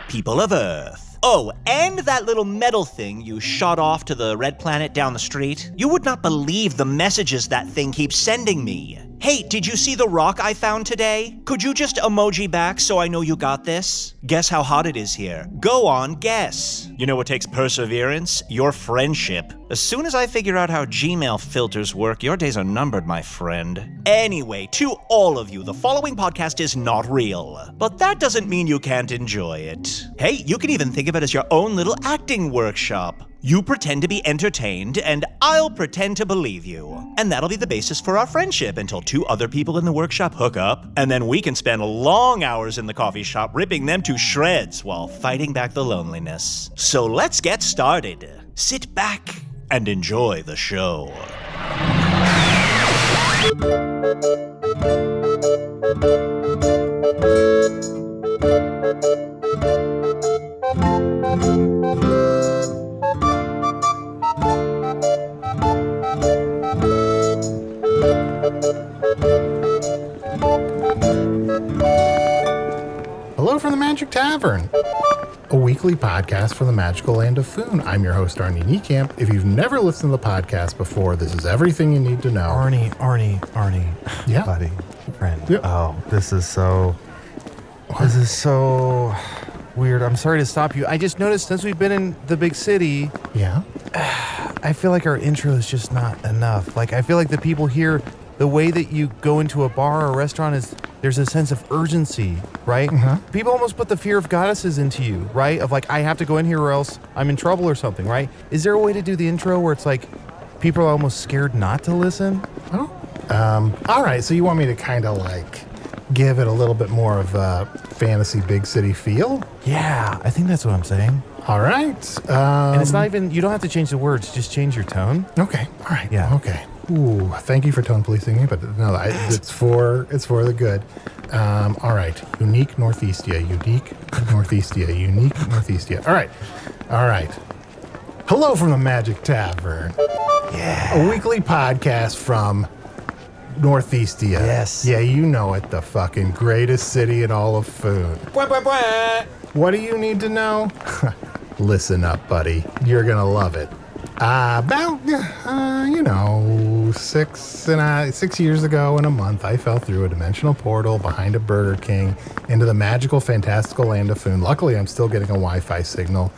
people of Earth. Oh, and that little metal thing you shot off to the red planet down the street. You would not believe the messages that thing keeps sending me. Hey, did you see the rock I found today? Could you just emoji back so I know you got this? Guess how hot it is here. Go on, guess. You know what takes perseverance? Your friendship. As soon as I figure out how Gmail filters work, your days are numbered, my friend. Anyway, to all of you, the following podcast is not real. But that doesn't mean you can't enjoy it. Hey, you can even think of it as your own little acting workshop. You pretend to be entertained, and I'll pretend to believe you. And that'll be the basis for our friendship until two other people in the workshop hook up, and then we can spend long hours in the coffee shop ripping them to shreds while fighting back the loneliness. So let's get started. Sit back and enjoy the show. Hello from the Magic Tavern, a weekly podcast from the magical land of Foon. I'm your host, Arnie Niekamp. If you've never listened to the podcast before, this is everything you need to know. Arnie. Yeah? Buddy, friend. Yeah. Oh, this is so weird. I'm sorry to stop you. I just noticed since we've been in the big city, Yeah? I feel like our intro is just not enough. Like, I feel like the people here, the way that you go into a bar or a restaurant is there's a sense of urgency, right? Mm-hmm. People almost put the fear of goddesses into you, right? Of like, I have to go in here or else I'm in trouble or something, right? Is there a way to do the intro where it's like people are almost scared not to listen? Oh. All right, so you want me to kind of like give it a little bit more of a fantasy big city feel? Yeah, I think that's what I'm saying. All right. And it's not even, you don't have to change the words, just change your tone. Okay, all right. Yeah. Okay. Ooh, thank you for tone policing me, but no, it's for the good. All right. Unique Northeastia. All right. Hello from the Magic Tavern. Yeah. A weekly podcast from Northeastia. Yes. Yeah, you know it, the fucking greatest city in all of Foon. What do you need to know? Listen up, buddy. You're gonna love it. About 6 years ago in a month, I fell through a dimensional portal behind a Burger King into the magical, fantastical land of Foon. Luckily, I'm still getting a Wi-Fi signal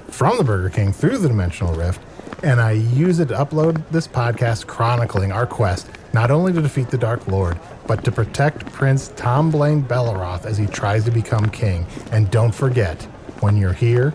from the Burger King through the dimensional rift, and I use it to upload this podcast chronicling our quest, not only to defeat the Dark Lord, but to protect Prince Tom Blaine Belleroth as he tries to become king. And don't forget, when you're here,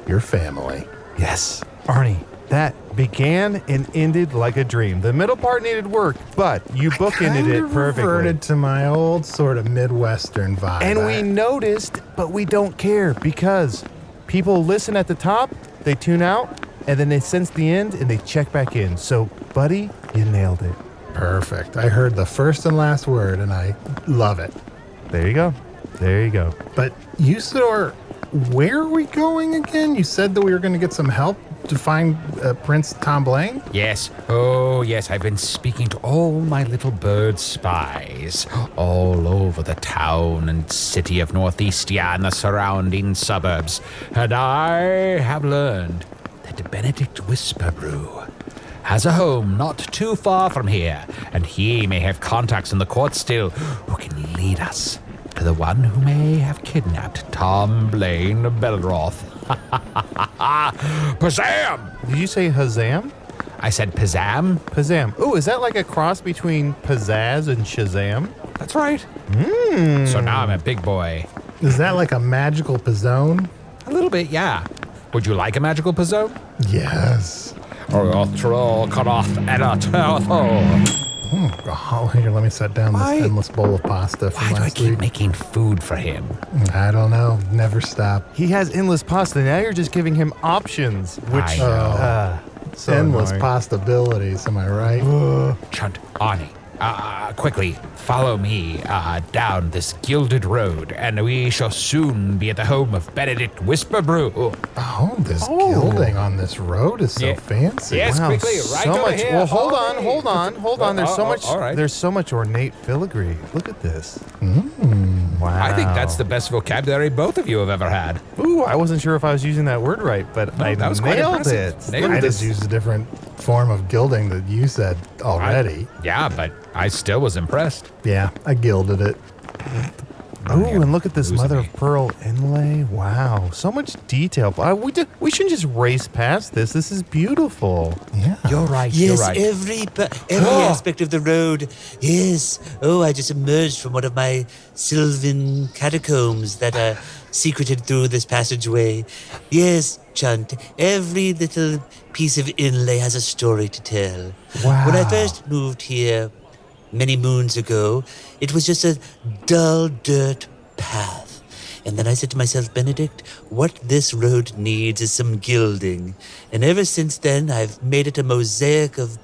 you're family. Yes. Arnie, that began and ended like a dream. The middle part needed work, but you bookended it perfectly. Reverted to my old sort of Midwestern vibe. And we noticed, but we don't care because people listen at the top, they tune out, and then they sense the end and they check back in. So, buddy, you nailed it. Perfect. I heard the first and last word, and I love it. There you go. But Usidore, where are we going again? You said that we were going to get some help to find Prince Tom Blaine? Yes. Oh, yes. I've been speaking to all my little bird spies all over the town and city of Northeastia and the surrounding suburbs. And I have learned that Benedict Whisperbrew has a home not too far from here, and he may have contacts in the court still who can lead us to the one who may have kidnapped Tom Blaine Belleroth. Pazam! Did you say Hazam? I said Pazam. Pazam. Oh, is that like a cross between pizzazz and Shazam? That's right. So now I'm a big boy. Is that like a magical pizzone? A little bit, yeah. Would you like a magical pizzone? Yes. Oh, Here, let me set down this endless bowl of pasta from why do I last keep week. making food for him? I don't know. Never stop. He has endless pasta. Now you're just giving him options, which I know. so Endless annoying. possibilities, am I right? Chunt, Arnie, quickly, follow me down this gilded road, and we shall soon be at the home of Benedict Whisperbrew. Oh, this gilding on this road is so Yeah. fancy. Yes, Wow, quickly, right so over much. here. Well, hold on. There's so Oh, much. all right. There's so much ornate filigree. Look at this. Wow. I think that's the best vocabulary both of you have ever had. Ooh, I wasn't sure if I was using that word right, but I that was quite nailed impressive. it. Nailed I it. just used a different form of gilding that you said already. Yeah, but I still was impressed. Yeah, I gilded it. Oh, and look at this Losing mother me. of pearl inlay. Wow, so much detail. We shouldn't just race past this. This is beautiful. Yeah. You're right. Yes, you're right. every aspect of the road. Yes. Oh, I just emerged from one of my sylvan catacombs that are secreted through this passageway. Yes, Chunt, every little piece of inlay has a story to tell. Wow. When I first moved here many moons ago, it was just a dull dirt path. And then I said to myself, Benedict, what this road needs is some gilding. And ever since then, I've made it a mosaic of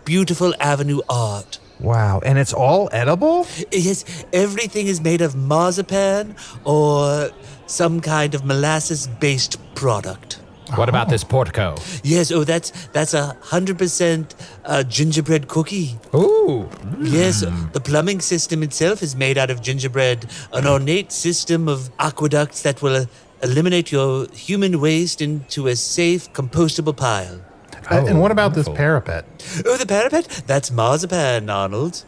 beautiful avenue art. Wow, and it's all edible? Yes, everything is made of marzipan or some kind of molasses-based product. What about this portico? Yes, that's 100% gingerbread cookie. Ooh. Yes, the plumbing system itself is made out of gingerbread, an ornate system of aqueducts that will eliminate your human waste into a safe, compostable pile. And what about wonderful. this parapet? Oh, the parapet? That's marzipan, Arnold.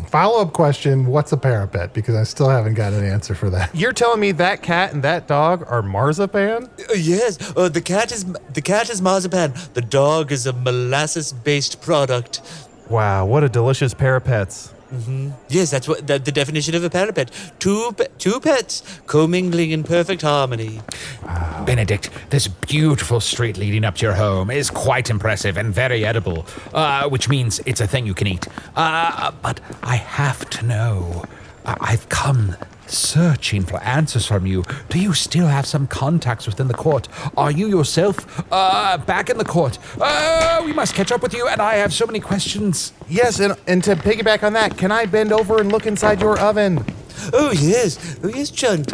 Follow-up question, what's a parapet? Because I still haven't got an answer for that. You're telling me that cat and that dog are marzipan? Yes, the cat is marzipan. The dog is a molasses-based product. Wow, what a delicious parapets. Yes, that's what the definition of a parapet. Two pets commingling in perfect harmony. Benedict, this beautiful street leading up to your home is quite impressive and very edible, which means it's a thing you can eat. But I have to know. I've come searching for answers from you. Do you still have some contacts within the court? Are you yourself back in the court? We must catch up with you, and I have so many questions. Yes, and to piggyback on that, can I bend over and look inside your oven? Oh yes, Chunt.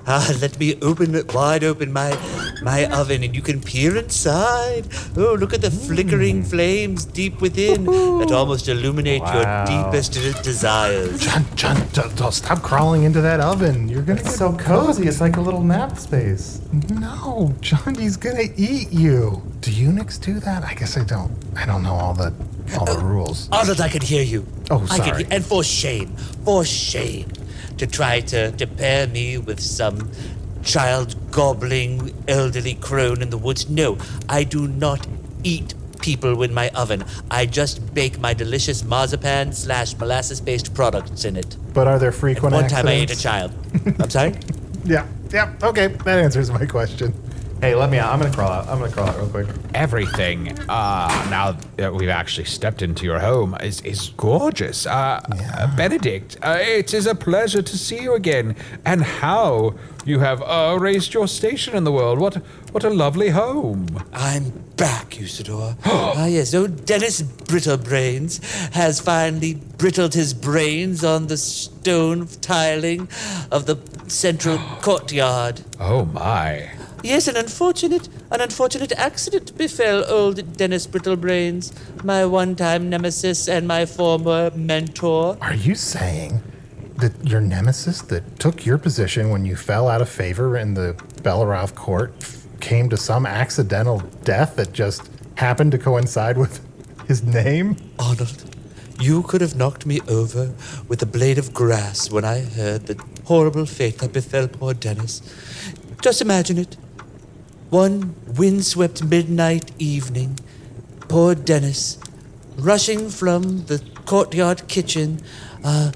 Let me wide open my oven, and you can peer inside. Oh, look at the flickering flames deep within that almost illuminate Wow. your deepest desires. John, don't stop crawling into that oven. You're gonna get It's so cozy. It's like a little nap space. No, John, he's gonna eat you. Do eunuchs do that? I guess I don't. I don't know all the rules. Arnold, I can hear you. Oh, I sorry. can, and for shame, to try to pair me with some child gobbling elderly crone in the woods. No, I do not eat people in my oven. I just bake my delicious marzipan / molasses-based products in it. But are there frequent One time I ate a accidents? child. I'm sorry? Yeah, okay, that answers my question. Hey, let me out. I'm gonna crawl out real quick. Everything, now that we've actually stepped into your home, is gorgeous. Benedict, it is a pleasure to see you again. And how you have raised your station in the world. What a lovely home. I'm back, Usidore. Yes, Dennis Brittlebrains has finally brittled his brains on the stone tiling of the central courtyard. Oh, my. Yes, an unfortunate accident befell old Dennis Brittlebrains, my one-time nemesis and my former mentor. Are you saying that your nemesis that took your position when you fell out of favor in the Belleroth court came to some accidental death that just happened to coincide with his name? Arnold, you could have knocked me over with a blade of grass when I heard the horrible fate that befell poor Dennis. Just imagine it. One windswept midnight evening, poor Dennis, rushing from the courtyard kitchen, a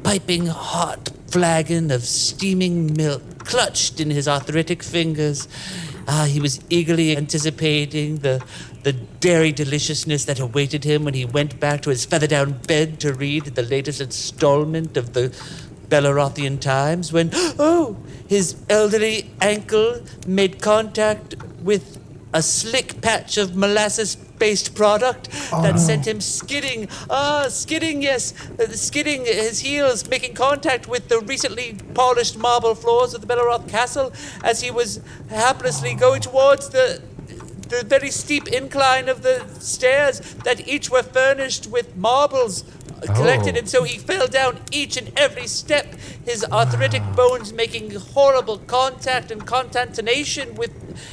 piping hot flagon of steaming milk clutched in his arthritic fingers. He was eagerly anticipating the dairy deliciousness that awaited him when he went back to his feather-down bed to read the latest installment of the Bellerothian Times when, his elderly ankle made contact with a slick patch of molasses-based product that sent him skidding, skidding his heels, making contact with the recently polished marble floors of the Belleroth Castle as he was haplessly going towards the very steep incline of the stairs that each were furnished with marbles collected, and so he fell down each and every step, his arthritic bones making horrible contact and concatenation with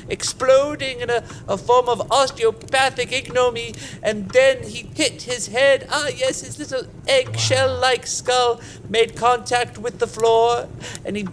exploding in a form of osteopathic ignominy, and then he hit his head. His little eggshell-like skull made contact with the floor, and he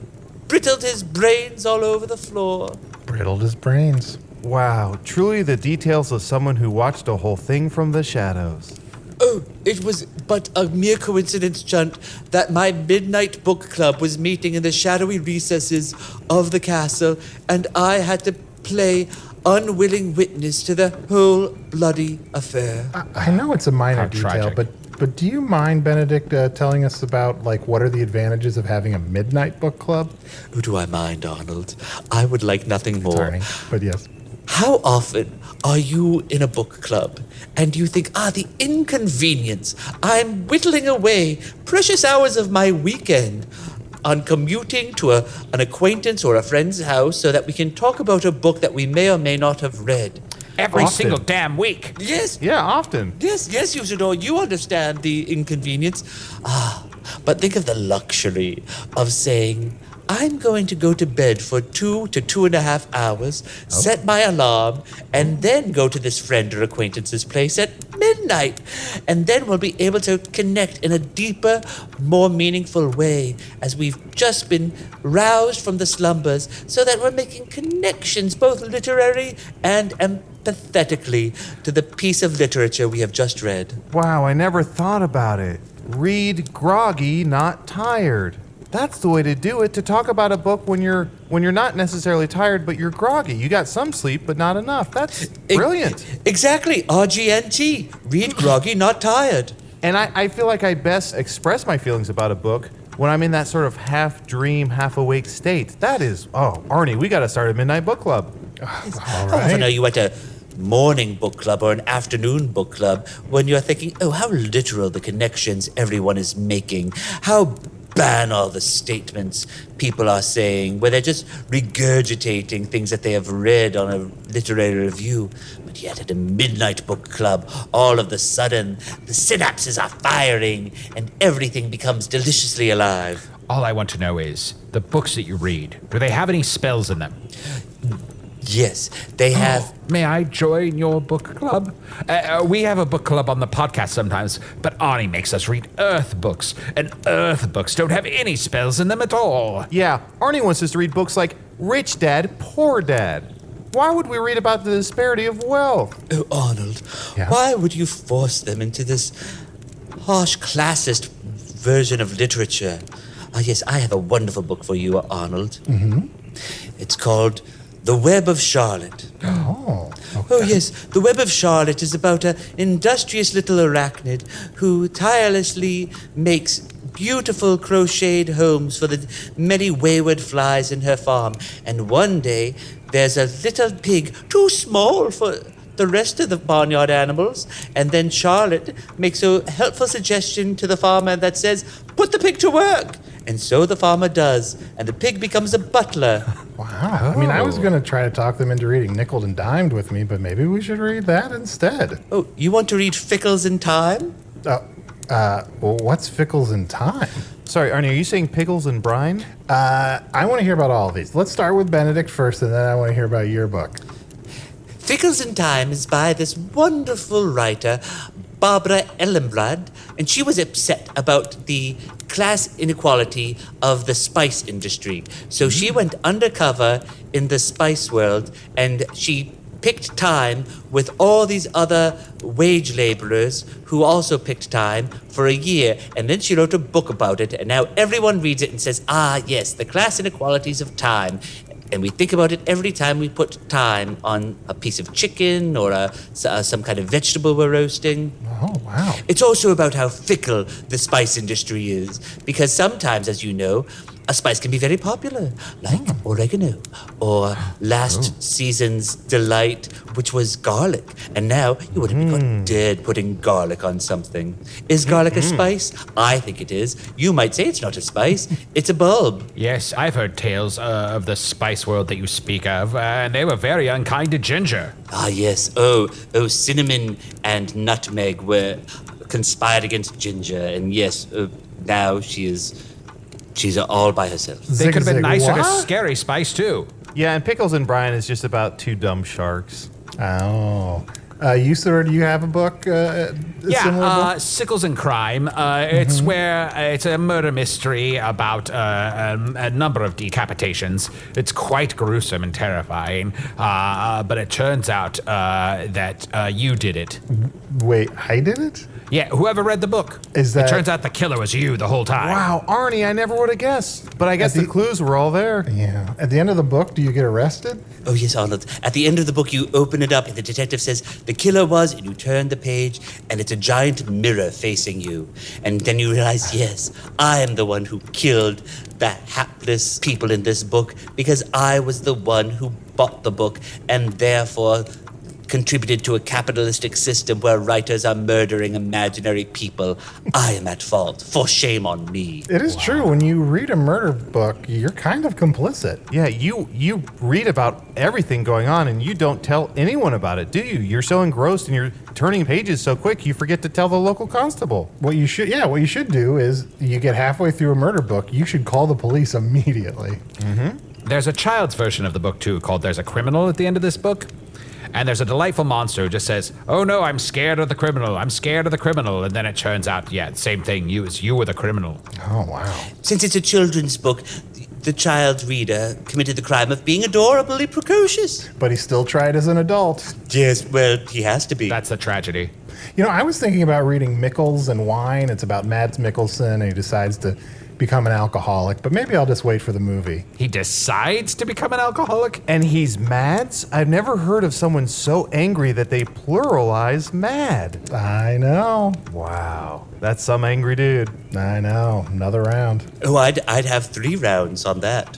brittled his brains all over the floor. Brittled his brains. Wow, truly the details of someone who watched a whole thing from the shadows. Oh, it was but a mere coincidence, Chunt, that my midnight book club was meeting in the shadowy recesses of the castle, and I had to play unwilling witness to the whole bloody affair. I know it's a minor How detail, tragic. but do you mind, Benedict, telling us about, what are the advantages of having a midnight book club? Oh, do I mind, Arnold? I would like nothing more. Arnie, but yes. How often are you in a book club and you think, the inconvenience, I'm whittling away precious hours of my weekend on commuting to an acquaintance or a friend's house so that we can talk about a book that we may or may not have read. Every Often. single damn week. Yes, Yeah, often. yes, Usidore, you understand the inconvenience. But think of the luxury of saying, I'm going to go to bed for 2 to 2.5 hours, set my alarm, and then go to this friend or acquaintance's place at midnight. And then we'll be able to connect in a deeper, more meaningful way as we've just been roused from the slumbers so that we're making connections, both literary and empathetically, to the piece of literature we have just read. Wow, I never thought about it. Read groggy, not tired. That's the way to do it, to talk about a book when you're not necessarily tired, but you're groggy. You got some sleep, but not enough. That's brilliant. Exactly, RGNT. Read groggy, not tired. And I feel like I best express my feelings about a book when I'm in that sort of half dream, half awake state. That is, Arnie, we got to start a midnight book club. All How often are right. you at a morning book club or an afternoon book club when you're thinking, how literal the connections everyone is making, how banal the statements people are saying, where they're just regurgitating things that they have read on a literary review. But yet at a midnight book club, all of a sudden, the synapses are firing and everything becomes deliciously alive. All I want to know is, the books that you read, do they have any spells in them? Yes, they have. May I join your book club? We have a book club on the podcast sometimes, but Arnie makes us read Earth books, and Earth books don't have any spells in them at all. Yeah, Arnie wants us to read books like Rich Dad, Poor Dad. Why would we read about the disparity of wealth? Oh, Arnold, Yeah? why would you force them into this harsh classist version of literature? Yes, I have a wonderful book for you, Arnold. Mm-hmm. It's called The Web of Charlotte. Oh, Oh, yes, The Web of Charlotte is about an industrious little arachnid who tirelessly makes beautiful crocheted homes for the many wayward flies in her farm. And one day, there's a little pig too small for the rest of the barnyard animals. And then Charlotte makes a helpful suggestion to the farmer that says, put the pig to work. And so the farmer does, and the pig becomes a butler. wow. I mean, I was going to try to talk them into reading Nickeled and Dimed with me, but maybe we should read that instead. Oh, you want to read Fickles in Time? Well, what's Fickles in Time? Sorry, Arnie, are you saying pickles and brine? I want to hear about all of these. Let's start with Benedict first, and then I want to hear about your book. Fickles in Time is by this wonderful writer, Barbara Ellenbrand, and she was upset about the class inequality of the spice industry. So she went undercover in the spice world, and she picked time with all these other wage laborers who also picked time for a year. And then she wrote a book about it, and now everyone reads it and says, yes, the class inequalities of time. And we think about it every time we put thyme on a piece of chicken or some kind of vegetable we're roasting. Oh, wow. It's also about how fickle the spice industry is, because sometimes, as you know, a spice can be very popular, like oregano, or last season's delight, which was garlic. And now you wouldn't be caught dead putting garlic on something. Is garlic a spice? I think it is. You might say it's not a spice, it's a bulb. Yes, I've heard tales of the spice world that you speak of, and they were very unkind to ginger. Yes. Oh, cinnamon and nutmeg were conspired against Ginger, and yes, now she's all by herself. They could have been Zig, nicer to what? Scary Spice, too. Yeah, and Pickles and Brian is just about two dumb sharks. Oh. Usidore, do you have a book? A similar book? Sickles and Crime. It's where it's a murder mystery about a number of decapitations. It's quite gruesome and terrifying, but it turns out that you did it. Wait, I did it? Yeah, whoever read the book. Is that- It turns out the killer was you the whole time. Wow, Arnie, I never would have guessed. But I guess the clues were all there. Yeah. At the end of the book, do you get arrested? Oh, yes, Arnold. At the end of the book, you open it up, and the detective says, the killer was, and you turn the page, and it's a giant mirror facing you. And then you realize, yes, I am the one who killed the hapless people in this book, because I was the one who bought the book, and therefore contributed to a capitalistic system where writers are murdering imaginary people. I am at fault. For shame on me. It is true. When you read a murder book, you're kind of complicit. Yeah, you read about everything going on and you don't tell anyone about it, do you? You're so engrossed and you're turning pages so quick you forget to tell the local constable. What you should do is you get halfway through a murder book, you should call the police immediately. There's a child's version of the book, too, called There's a Criminal at the end of this book. And there's a delightful monster who just says, oh no, I'm scared of the criminal. I'm scared of the criminal. And then it turns out, yeah, same thing. You were the criminal. Oh, wow. Since it's a children's book, the child reader committed the crime of being adorably precocious. But he still tried as an adult. Yes, well, he has to be. That's the tragedy. You know, I was thinking about reading Mickles and Wine. It's about Mads Mikkelsen, and he decides to become an alcoholic. But maybe I'll just wait for the movie. He decides to become an alcoholic? And he's Mads? I've never heard of someone so angry that they pluralize mad. I know. Wow, that's some angry dude. I know. Another round. Oh, I'd have 3 rounds on that.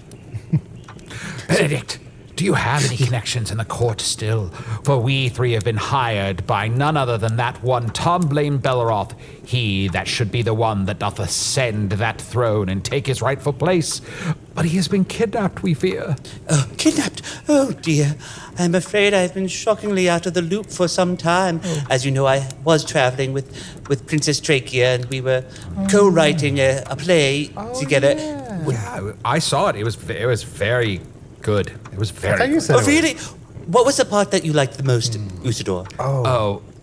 Benedict, do you have any connections in the court still? For we 3 have been hired by none other than that one Tom Blaine Belleroth, he that should be the one that doth ascend that throne and take his rightful place. But he has been kidnapped, we fear. Oh, kidnapped? Oh, dear. I'm afraid I've been shockingly out of the loop for some time. As you know, I was traveling with Princess Trachea, and we were co-writing a play together. Yeah, I saw it. It was very good. It was I very thought you good. said Oh, it was- really? What was the part that you liked the most, Usidore?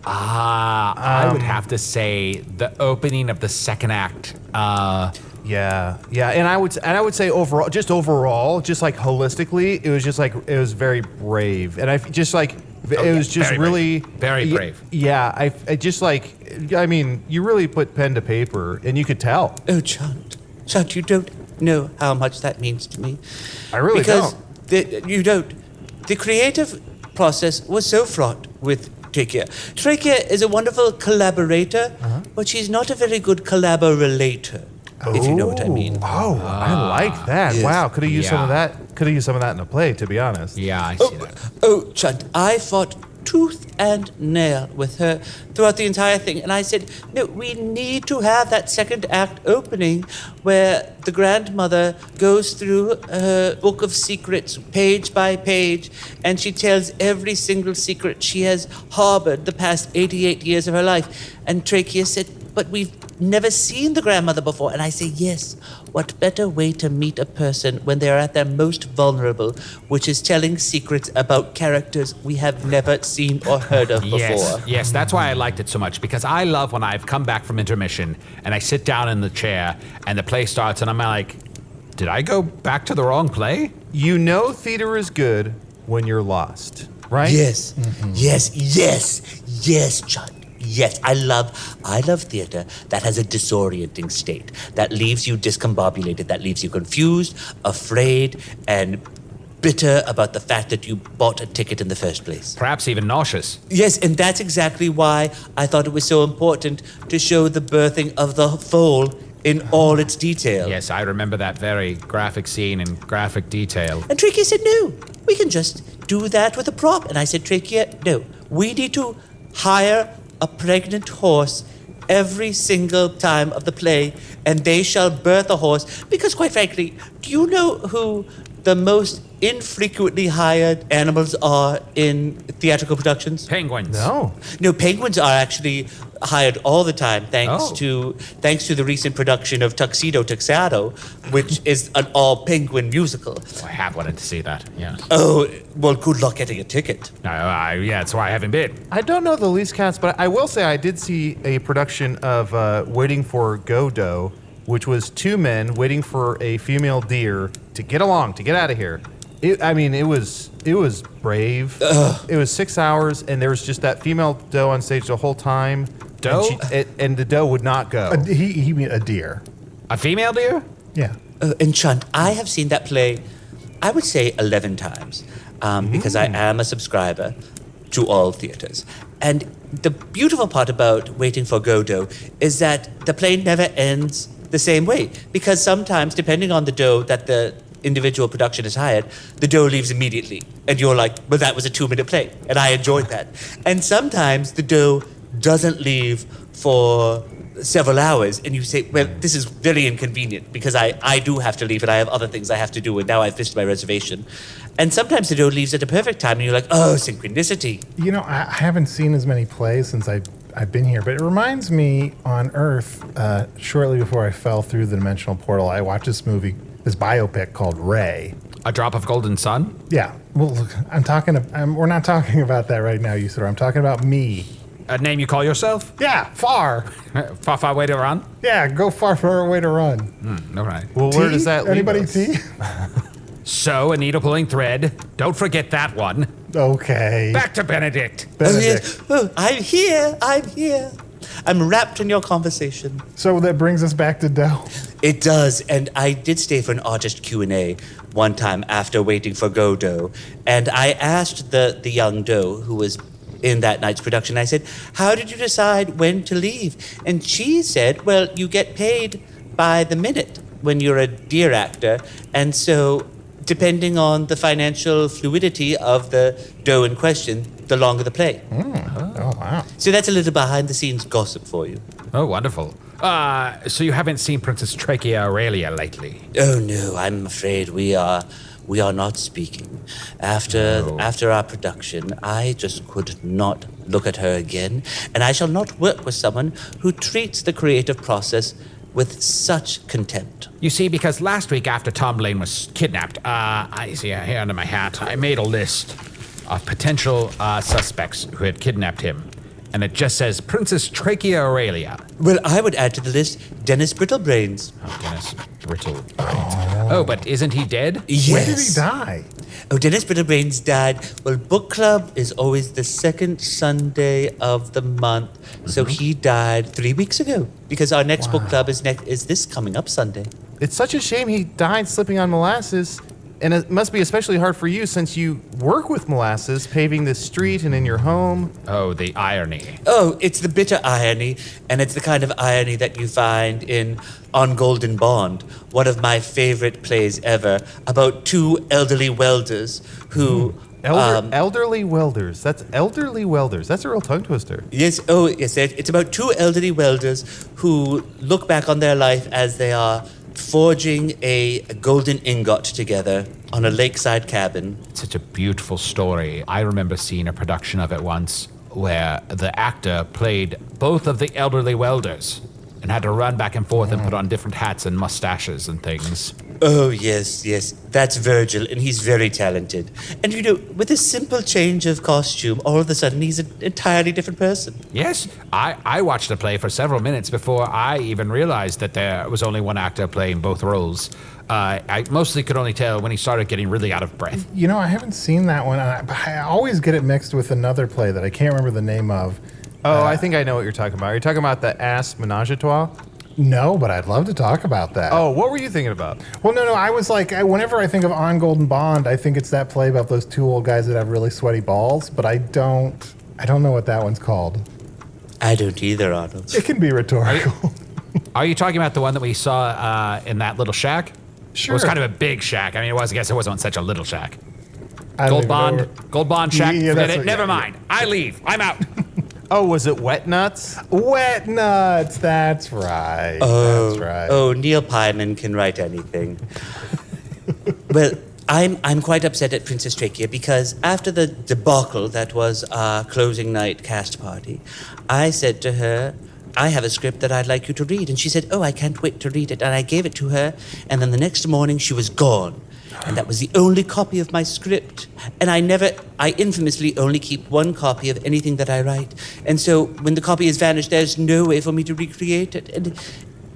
I would have to say the opening of the second act. Yeah, and I would say overall, just like holistically, it was very brave, and I just like it was just very really brave. Very brave. Yeah, I just like, I mean, you really put pen to paper, and you could tell. Oh, Chunt, you don't know how much that means to me. I really because don't. You don't. The creative process was so fraught with Trachea. Trachea is a wonderful collaborator, but she's not a very good collaborator, if you know what I mean. Oh, I like that. Yes. Wow, could have used some of Yeah. that. Could have used some of that in a play, to be honest. Yeah, I see that. Oh, Chunt, I fought tooth and nail with her throughout the entire thing. And I said, no, we need to have that second act opening where the grandmother goes through her book of secrets page by page, and she tells every single secret she has harbored the past 88 years of her life. And Trachea said, but we've never seen the grandmother before. And I say, yes, what better way to meet a person when they are at their most vulnerable, which is telling secrets about characters we have never seen or heard of before. Yes, that's why I liked it so much, because I love when I've come back from intermission and I sit down in the chair and the play starts and I'm like, did I go back to the wrong play? You know theater is good when you're lost, right? Yes, yes, Chunt. Yes, I love theater that has a disorienting state, that leaves you discombobulated, that leaves you confused, afraid, and bitter about the fact that you bought a ticket in the first place. Perhaps even nauseous. Yes, and that's exactly why I thought it was so important to show the birthing of the foal in all its detail. Yes, I remember that very graphic scene in graphic detail. And Trachea said, no, we can just do that with a prop. And I said, Trachea, no, we need to hire a pregnant horse every single time of the play, and they shall birth a horse. Because quite frankly, do you know who the most infrequently hired animals are in theatrical productions? Penguins. No, penguins are actually hired all the time thanks to the recent production of Tuxedo Tuxedo, which is an all-penguin musical. I have wanted to see that, yeah. Oh, well, good luck getting a ticket. Yeah, that's why I haven't been. I don't know the least cats, but I will say I did see a production of Waiting for Godot, which was two men waiting for a female deer to get along, to get out of here. It was brave. It was 6 hours, and there was just that female doe on stage the whole time. Doe? And the doe would not go. He mean a deer. A female deer? Yeah. And Chunt, I have seen that play, I would say 11 times, because I am a subscriber to all theaters. And the beautiful part about Waiting for Godot is that the play never ends the same way, because sometimes, depending on the doe that the individual production is hired, the doe leaves immediately. And you're like, well, that was a 2-minute play, and I enjoyed that. And sometimes the doe doesn't leave for several hours, and you say, well, this is very inconvenient because I do have to leave and I have other things I have to do, and now I've missed my reservation. And sometimes the doe leaves at a perfect time, and you're like, oh, synchronicity. You know, I haven't seen as many plays since I've been here, but it reminds me on Earth, shortly before I fell through the dimensional portal, I watched this biopic called Ray. A Drop of Golden Sun? Yeah. Well, look, we're not talking about that right now, Usidore. I'm talking about me. A name you call yourself? Yeah, far. Far, far way to run? Yeah, go far, far away to run. All right. Well, where does that leave Anybody us? tea? So, a needle pulling thread. Don't forget that one. Okay. Back to Benedict. Benedict. Oh, I'm here. I'm wrapped in your conversation. So that brings us back to Doe. It does, and I did stay for an artist Q&A one time after Waiting for Godot, and I asked the young doe who was in that night's production, I said, how did you decide when to leave? And she said, well, you get paid by the minute when you're a deer actor, and so depending on the financial fluidity of the doe in question, the longer the play. Oh, wow. So that's a little behind-the-scenes gossip for you. Oh, wonderful. So you haven't seen Princess Trachea Aurelia lately? Oh no, I'm afraid we are not speaking. After our production, I just could not look at her again, and I shall not work with someone who treats the creative process with such contempt. You see, because last week after Tom Lane was kidnapped, I see here under my hat, I made a list of potential suspects who had kidnapped him. And it just says Princess Trachea Aurelia. Well, I would add to the list Dennis Brittlebrains. Oh, Dennis Brittlebrains. Oh, but isn't he dead? Yes. When did he die? Oh, Dennis Brittlebrains died. Well, book club is always the second Sunday of the month. So he died 3 weeks ago because our next book club is this coming up Sunday. It's such a shame he died slipping on molasses. And it must be especially hard for you since you work with molasses, paving this street and in your home. Oh, the irony. Oh, it's the bitter irony, and it's the kind of irony that you find in On Golden Bond, one of my favorite plays ever, about two elderly welders who... elderly welders. That's elderly welders. That's a real tongue twister. Yes, it's about two elderly welders who look back on their life as they are forging a golden ingot together on a lakeside cabin. It's such a beautiful story. I remember seeing a production of it once where the actor played both of the elderly welders and had to run back and forth and put on different hats and mustaches and things. Oh, yes. That's Virgil, and he's very talented. And, with a simple change of costume, all of a sudden he's an entirely different person. Yes, I watched the play for several minutes before I even realized that there was only one actor playing both roles. I mostly could only tell when he started getting really out of breath. You know, I haven't seen that one. I always get it mixed with another play that I can't remember the name of. Oh, I think I know what you're talking about. Are you talking about the Ass Menage a Trois? No, but I'd love to talk about that. Oh, what were you thinking about? Well, no. I was like, whenever I think of On Golden Bond, I think it's that play about those two old guys that have really sweaty balls, but I don't know what that one's called. I don't either, Arnold. It can be rhetorical. Are you talking about the one that we saw in that little shack? Sure. It was kind of a big shack. I mean, I guess it wasn't such a little shack. I don't even know Gold Bond shack. Yeah, Forget that's it. what- Never yeah, mind. I leave. I'm out. Oh, was it Wet Nuts? Wet Nuts. That's right. That's right. Oh, Neil Pyman can write anything. Well, I'm quite upset at Princess Trachea because after the debacle that was our closing night cast party, I said to her, I have a script that I'd like you to read. And she said, oh, I can't wait to read it. And I gave it to her. And then the next morning she was gone. And that was the only copy of my script. And I infamously only keep one copy of anything that I write. And so when the copy has vanished, there's no way for me to recreate it. And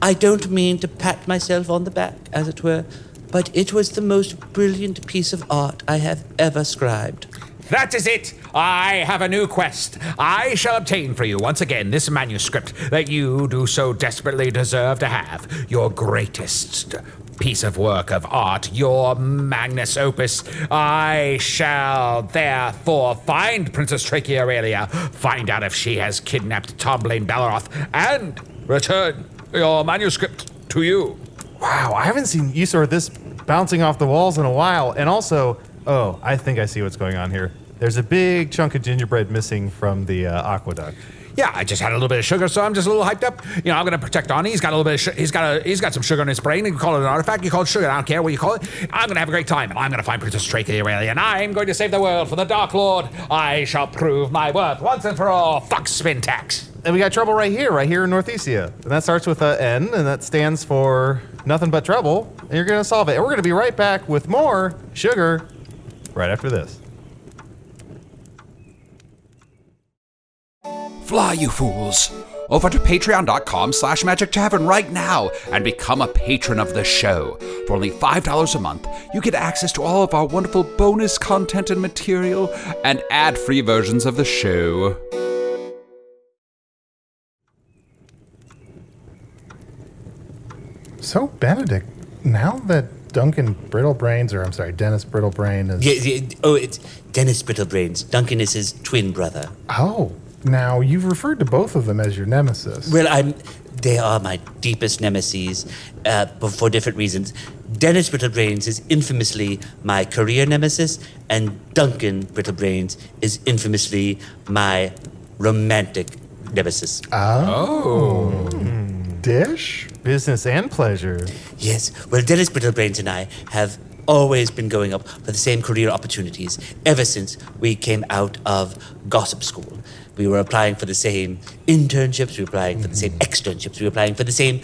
I don't mean to pat myself on the back, as it were, but it was the most brilliant piece of art I have ever scribed. That is it! I have a new quest. I shall obtain for you once again this manuscript that you do so desperately deserve to have. Your greatest piece of work of art, your magnus opus. I shall therefore find Princess Trachea Aurelia, find out if she has kidnapped Tomblane Belleroth, and return your manuscript to you. Wow, I haven't seen Usidore this bouncing off the walls in a while. And also, oh, I think I see what's going on here. There's a big chunk of gingerbread missing from the aqueduct. Yeah, I just had a little bit of sugar, so I'm just a little hyped up. You know, I'm gonna protect Arnie. He's got a little bit of he's got some sugar in his brain. You can call it an artifact. You call it sugar. I don't care what you call it. I'm gonna have a great time, and I'm gonna find Princess Trachea Aurelia, and I'm going to save the world from the Dark Lord. I shall prove my worth once and for all. Fuck Spintax. And we got trouble right here in Northeastia. And that starts with a N, and that stands for nothing but trouble. And you're gonna solve it. And we're gonna be right back with more sugar right after this. Fly, you fools! Over to patreon.com/Magic Tavern right now and become a patron of the show. For only $5 a month, you get access to all of our wonderful bonus content and material and ad-free versions of the show. So, Benedict, now that Dennis Brittlebrains is... It's Dennis Brittlebrains. Duncan is his twin brother. Oh, now you've referred to both of them as your nemesis. Well, they are my deepest nemeses, but for different reasons. Dennis Brittlebrains is infamously my career nemesis, and Duncan Brittlebrains is infamously my romantic nemesis. Oh. Dish? Business and pleasure. Yes, well, Dennis Brittlebrains and I have always been going up for the same career opportunities ever since we came out of gossip school. We were applying for the same internships, we were applying for the same externships, we were applying for the same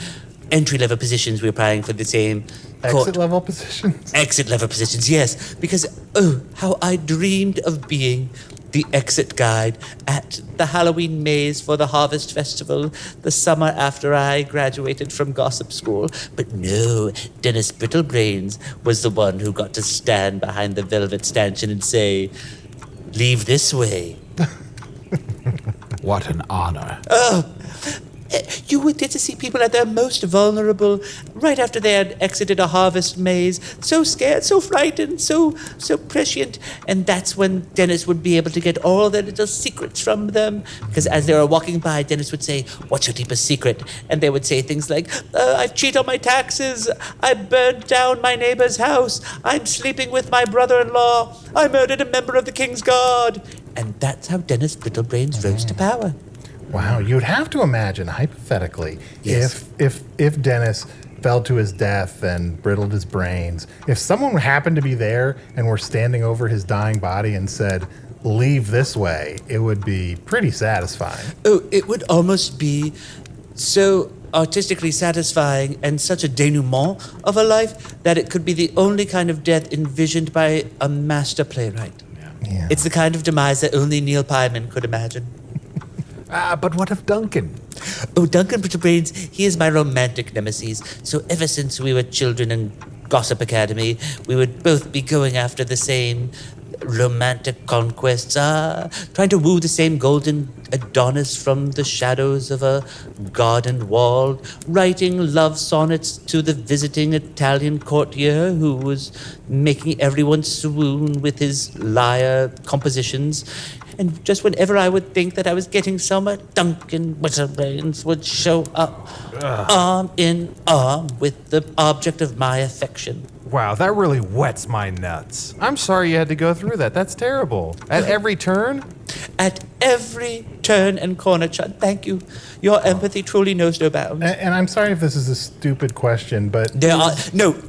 entry-level positions, we were applying for the same... Exit-level positions? Exit-level positions, yes. Because, oh, how I dreamed of being the exit guide at the Halloween maze for the Harvest Festival the summer after I graduated from gossip school. But no, Dennis Brittlebrains was the one who got to stand behind the velvet stanchion and say, "Leave this way." What an honor. You would get to see people at their most vulnerable right after they had exited a harvest maze. So scared, so frightened, so prescient. And that's when Dennis would be able to get all their little secrets from them. Because as they were walking by, Dennis would say, "What's your deepest secret?" And they would say things like, "I cheat on my taxes. I burned down my neighbor's house. I'm sleeping with my brother-in-law. I murdered a member of the King's Guard." And that's how Dennis Brittlebrains rose to power. Wow, you'd have to imagine, hypothetically, Yes. if Dennis fell to his death and brittled his brains, if someone happened to be there and were standing over his dying body and said, "Leave this way," it would be pretty satisfying. Oh, it would almost be so artistically satisfying and such a denouement of a life that it could be the only kind of death envisioned by a master playwright. Yeah. It's the kind of demise that only Neil Pyman could imagine. But what of Duncan? Oh, Duncan Brittlebrains, he is my romantic nemesis. So ever since we were children in Gossip Academy, we would both be going after the same romantic conquests, trying to woo the same golden Adonis from the shadows of a garden wall, writing love sonnets to the visiting Italian courtier who was making everyone swoon with his lyre compositions. And just whenever I would think that I was getting somewhere, Duncan Brittlebrains would show up, arm in arm with the object of my affection. Wow, that really whets my nuts. I'm sorry you had to go through that. That's terrible. At every turn? At every turn and corner, Chunt. Thank you. Your empathy truly knows no bounds. And I'm sorry if this is a stupid question, but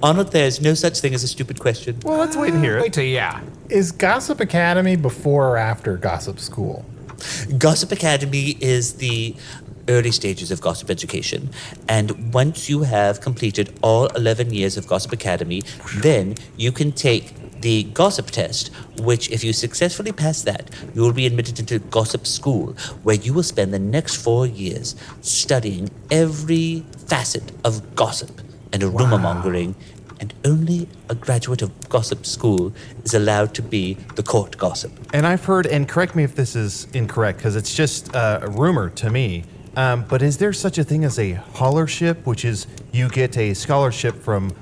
Arnold, there's no such thing as a stupid question. Well, let's wait and hear Wait it. till, yeah. is Gossip Academy before or after Gossip School? Gossip Academy is the early stages of gossip education. And once you have completed all 11 years of Gossip Academy, then you can take the gossip test, which if you successfully pass that, you will be admitted into Gossip School, where you will spend the next 4 years studying every facet of gossip and rumor mongering. And only a graduate of Gossip School is allowed to be the court gossip. And I've heard, and correct me if this is incorrect, because it's just a rumor to me, but is there such a thing as a hollership, which is you get a scholarship from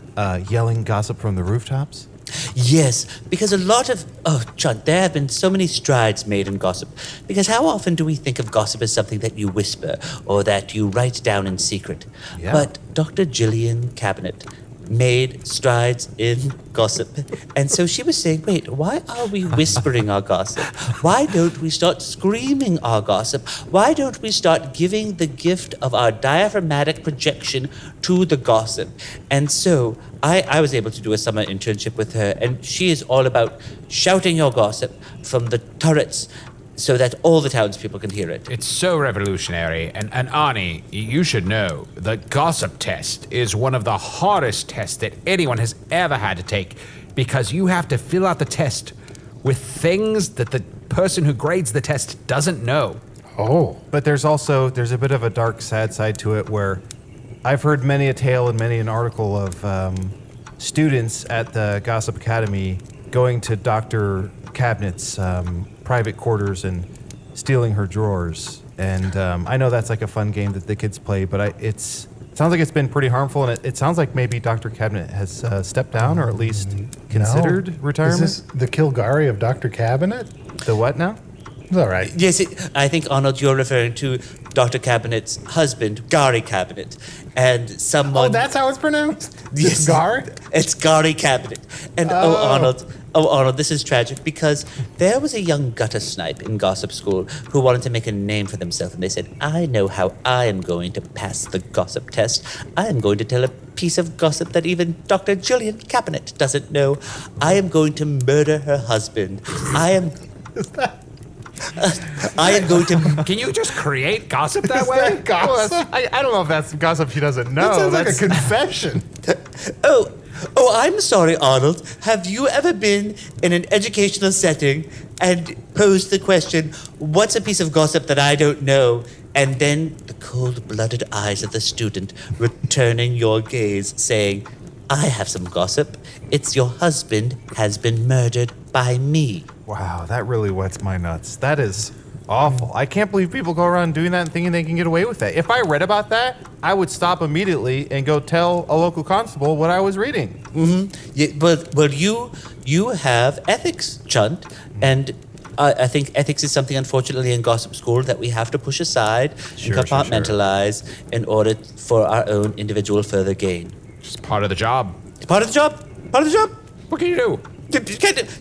yelling gossip from the rooftops? Yes, because a lot of... Oh, Chunt, there have been so many strides made in gossip. Because how often do we think of gossip as something that you whisper or that you write down in secret? Yeah. But Dr. Gillian Cabinet made strides in gossip. And so she was saying, wait, why are we whispering our gossip? Why don't we start screaming our gossip? Why don't we start giving the gift of our diaphragmatic projection to the gossip? And so I was able to do a summer internship with her, and she is all about shouting your gossip from the turrets so that all the townspeople can hear it. It's so revolutionary. And Arnie, you should know, the gossip test is one of the hardest tests that anyone has ever had to take, because you have to fill out the test with things that the person who grades the test doesn't know. Oh. But there's a bit of a dark, sad side to it where I've heard many a tale and many an article of students at the Gossip Academy going to Dr. Cabinet's private quarters and stealing her drawers. And I know that's like a fun game that the kids play, but it sounds like it's been pretty harmful, and it sounds like maybe Dr. Cabinet has stepped down or at least considered retirement. Is this the Kilgari of Dr. Cabinet? The what now? It's all right. Yes, I think, Arnold, you're referring to Dr. Cabinet's husband, Gary Cabinet, and someone... Oh, that's how it's pronounced? Yes. It's Gar? It's Gary Cabinet. And Arnold, this is tragic because there was a young gutter snipe in Gossip School who wanted to make a name for themselves, and they said, I know how I am going to pass the gossip test. I am going to tell a piece of gossip that even Dr. Gillian Cabinet doesn't know. I am going to murder her husband. I am going to... Can you just create gossip that Is way? that gossip? I don't know if that's gossip she doesn't know. That sounds like a confession. Oh, I'm sorry, Arnold. Have you ever been in an educational setting and posed the question, what's a piece of gossip that I don't know? And then the cold-blooded eyes of the student returning your gaze saying, I have some gossip. It's your husband has been murdered by me. Wow, that really whets my nuts. That is awful. I can't believe people go around doing that and thinking they can get away with that. If I read about that, I would stop immediately and go tell a local constable what I was reading. Mm-hmm. Yeah, but you have ethics, Chunt, and I think ethics is something, unfortunately, in Gossip School that we have to push aside and compartmentalize in order for our own individual further gain. It's part of the job. Part of the job. Part of the job. What can you do?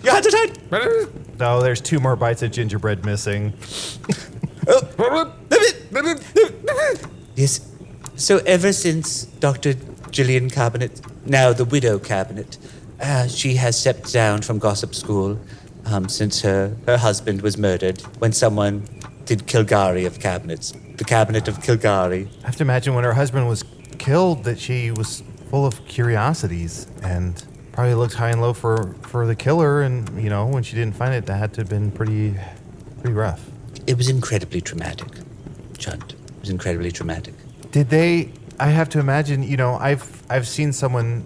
Your hands are tied. No, there's 2 more bites of gingerbread missing. Yes. So ever since Dr. Gillian Cabinet, now the widow Cabinet, she has stepped down from Gossip School since her husband was murdered when someone did Kilgari of Cabinets. The Cabinet of Kilgari. I have to imagine when her husband was killed that she was full of curiosities and probably looked high and low for the killer, and when she didn't find it, that had to have been pretty rough. It was incredibly traumatic, Chunt. It was incredibly traumatic. Did they? I have to imagine. I've seen someone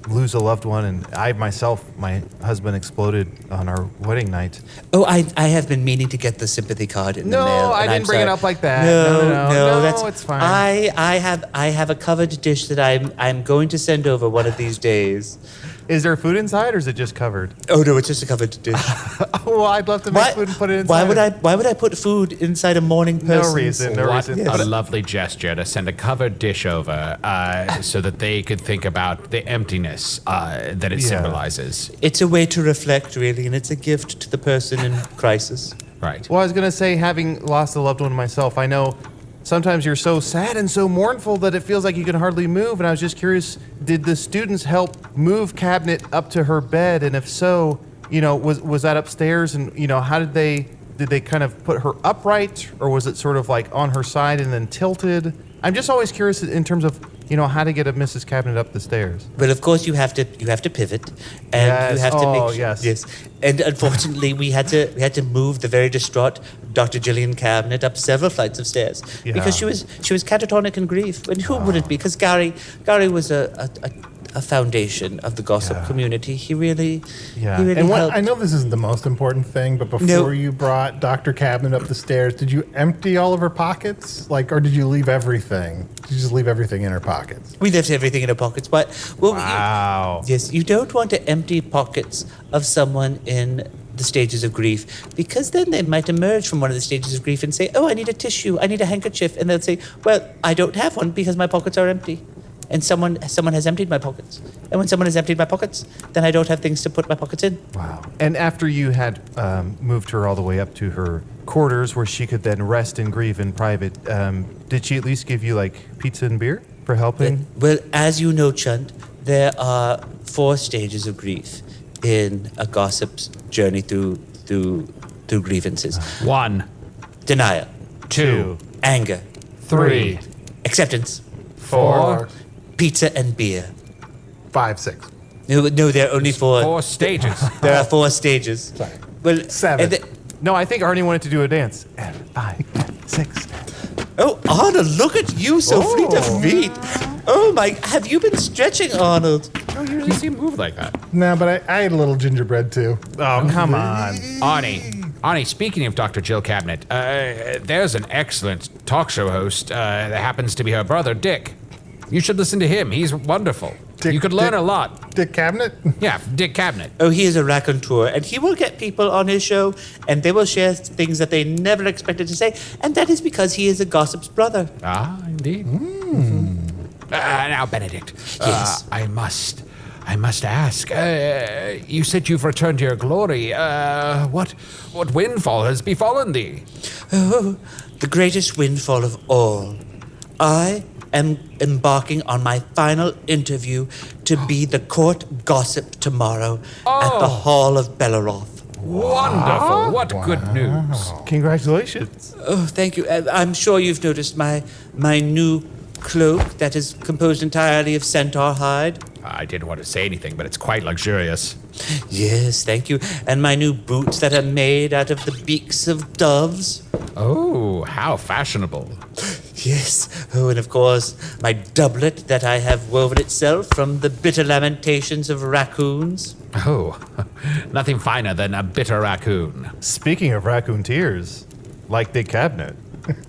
lose a loved one, and I myself, my husband exploded on our wedding night. Oh, I have been meaning to get the sympathy card in the mail. No, I didn't bring it up like that. No, it's fine. I have a covered dish that I'm going to send over one of these days. Is there food inside, or is it just covered? Oh no, it's just a covered dish. Well, I'd love to make food and put it inside. Why would I put food inside a morning person's? No reason. What a lovely gesture to send a covered dish over so that they could think about the emptiness that it symbolizes. It's a way to reflect, really, and it's a gift to the person in crisis. Right. Well, I was going to say, having lost a loved one myself, I know sometimes you're so sad and so mournful that it feels like you can hardly move. And I was just curious, did the students help move Cabinet up to her bed? And if so, was that upstairs? And, how did they kind of put her upright, or was it sort of like on her side and then tilted? I'm just always curious in terms of, how to get a Mrs. Cabinet up the stairs. Well, of course, you have to pivot, and you have to make yes. And unfortunately, we had to move the very distraught Dr. Gillian Cabinet up several flights of stairs because she was catatonic in grief. And who wouldn't be? Because Gary was a foundation of the gossip community. He really And helped. I know this isn't the most important thing, but before you brought Dr. Cabinet up the stairs, did you empty all of her pockets? Or did you leave everything? Did you just leave everything in her pockets? We left everything in our pockets. But Wow. you don't want to empty pockets of someone in the stages of grief, because then they might emerge from one of the stages of grief and say, "Oh, I need a tissue, I need a handkerchief," and they'll say, "Well, I don't have one because my pockets are empty." And someone has emptied my pockets. And when someone has emptied my pockets, then I don't have things to put my pockets in. Wow. And after you had moved her all the way up to her quarters where she could then rest and grieve in private, did she at least give you pizza and beer for helping? Well, as you know, Chunt, there are 4 stages of grief in a gossip's journey through grievances. 1, Denial, 2, anger, 3, acceptance, 4. pizza and beer. 5, 6. No, there are only 4. 4 stages. There are 4 stages. Sorry. Well, 7. No, I think Arnie wanted to do a dance. 5, 6. Oh, Arnold, look at you, so fleet of feet. Oh my, have you been stretching, Arnold? I don't usually see him move like that. No, but I ate a little gingerbread too. Oh, come on. Arnie, speaking of Dr. Jill Cabinet, there's an excellent talk show host that happens to be her brother, Dick. You should listen to him. He's wonderful. You could learn a lot. Dick Cabinet? Yeah, Dick Cabinet. Oh, he is a raconteur, and he will get people on his show, and they will share things that they never expected to say, and that is because he is a gossip's brother. Ah, indeed. Now, Benedict. Yes. I must ask. You said you've returned to your glory. What windfall has befallen thee? Oh, the greatest windfall of all. I am embarking on my final interview to be the court gossip tomorrow at the Hall of Belleroth. Wonderful. What good news. Congratulations. Oh, thank you. I'm sure you've noticed my new cloak that is composed entirely of centaur hide. I didn't want to say anything, but it's quite luxurious. Yes, thank you. And my new boots that are made out of the beaks of doves. Oh, how fashionable. Yes. Oh, and of course, my doublet that I have woven itself from the bitter lamentations of raccoons. Oh, nothing finer than a bitter raccoon. Speaking of raccoon tears, like Dick Cabinet.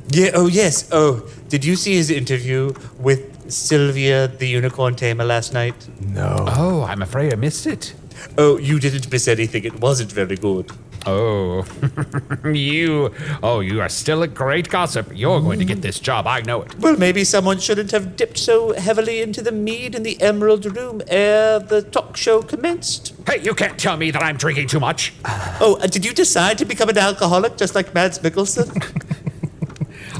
Yeah. Oh, yes. Oh, did you see his interview with Sylvia, the unicorn tamer, last night? No. Oh, I'm afraid I missed it. Oh, you didn't miss anything. It wasn't very good. Oh, you are still a great gossip. You're going to get this job, I know it. Well, maybe someone shouldn't have dipped so heavily into the mead in the Emerald Room ere the talk show commenced. Hey, you can't tell me that I'm drinking too much. Oh, did you decide to become an alcoholic just like Mads Mikkelsen?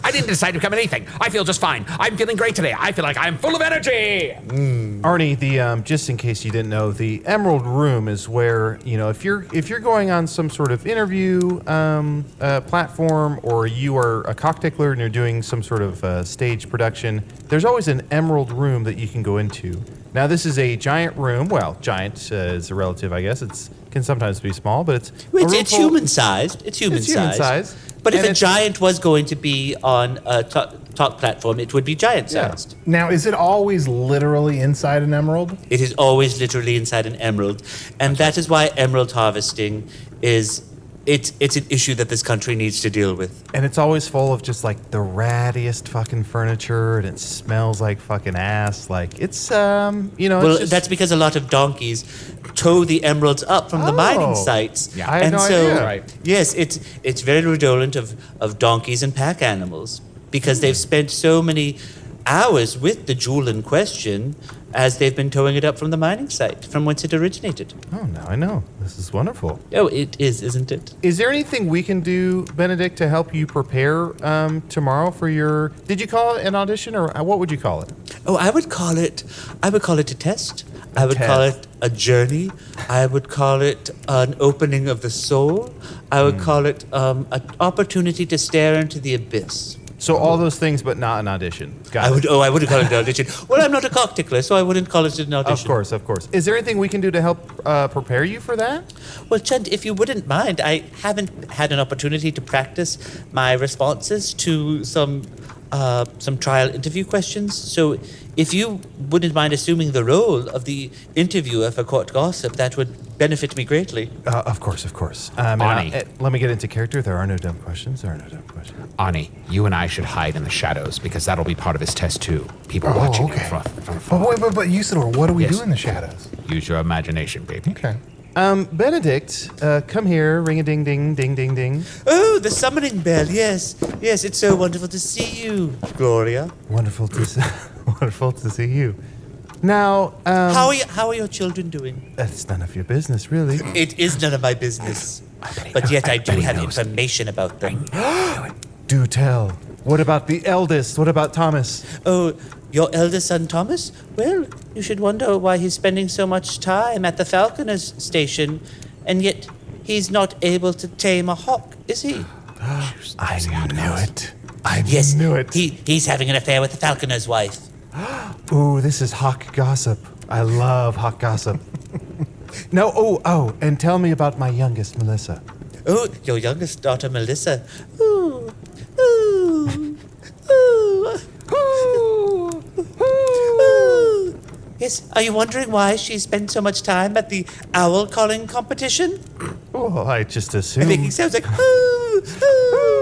I didn't decide to become anything. I feel just fine. I'm feeling great today. I feel like I'm full of energy. Arnie, the just in case you didn't know, the Emerald Room is where, if you're going on some sort of interview platform, or you are a cocktailler and you're doing some sort of stage production, there's always an Emerald Room that you can go into. Now, this is a giant room. Well, giant is a relative, I guess. It can sometimes be small, but It's human-sized. It's human-sized. But if a giant was going to be on a talk platform, it would be giant-sized. Now, is it always literally inside an emerald? It is always literally inside an emerald. And that is why emerald harvesting is... It's an issue that this country needs to deal with. And it's always full of just like the rattiest fucking furniture, and it smells like fucking ass. Like it's Well, it's just, that's because a lot of donkeys tow the emeralds up from the mining sites. Yeah, I had no idea. Right. Yes, it's very redolent of donkeys and pack animals because they've spent so many hours with the jewel in question as they've been towing it up from the mining site from whence it originated. Oh, now I know. This is wonderful. Oh, it is, isn't it? Is there anything we can do, Benedict, to help you prepare tomorrow for your... Did you call it an audition, or what would you call it? Oh, I would call it a test. I would call it a journey. I would call it an opening of the soul. I would call it an opportunity to stare into the abyss. So all those things, but not an audition. I wouldn't call it an audition. Well, I'm not a cock tickler, so I wouldn't call it an audition. Of course. Is there anything we can do to help prepare you for that? Well, Chunt, if you wouldn't mind, I haven't had an opportunity to practice my responses to some trial interview questions. So if you wouldn't mind assuming the role of the interviewer for court gossip, that would benefit me greatly. Of course. Arnie. Let me get into character. There are no dumb questions. Arnie, you and I should hide in the shadows because that'll be part of his test too. People watching you from afar. But Usidore, what do we Yes. do in the shadows? Use your imagination, baby. Okay. Benedict, come here. Ring a ding ding ding ding ding. Oh, the summoning bell, yes. Yes, it's so wonderful to see you, Gloria. Wonderful to see you. Now, How are your children doing? that's none of your business, really. It is none of my business. But yet I do have information about them. Do tell. What about the eldest? What about Thomas? Oh, your eldest son, Thomas? Well, you should wonder why he's spending so much time at the Falconer's station, and yet he's not able to tame a hawk, is he? I knew it. Yes, knew it. He's having an affair with the Falconer's wife. Ooh, this is hawk gossip. I love hawk gossip. No, and tell me about my youngest, Melissa. Oh, your youngest daughter, Melissa. Ooh, ooh, ooh, ooh, ooh. Yes, are you wondering why she spent so much time at the owl calling competition? Oh, I just I think he assumed. sounds like ooh, ooh.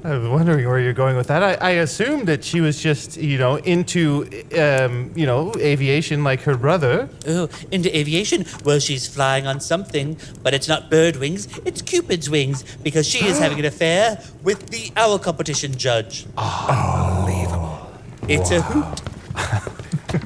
I was wondering where you're going with that. I assumed that she was just, into, aviation like her brother. Oh, into aviation? Well, she's flying on something, but it's not bird wings, it's Cupid's wings, because she is having an affair with the owl competition judge. Unbelievable. It's a hoot.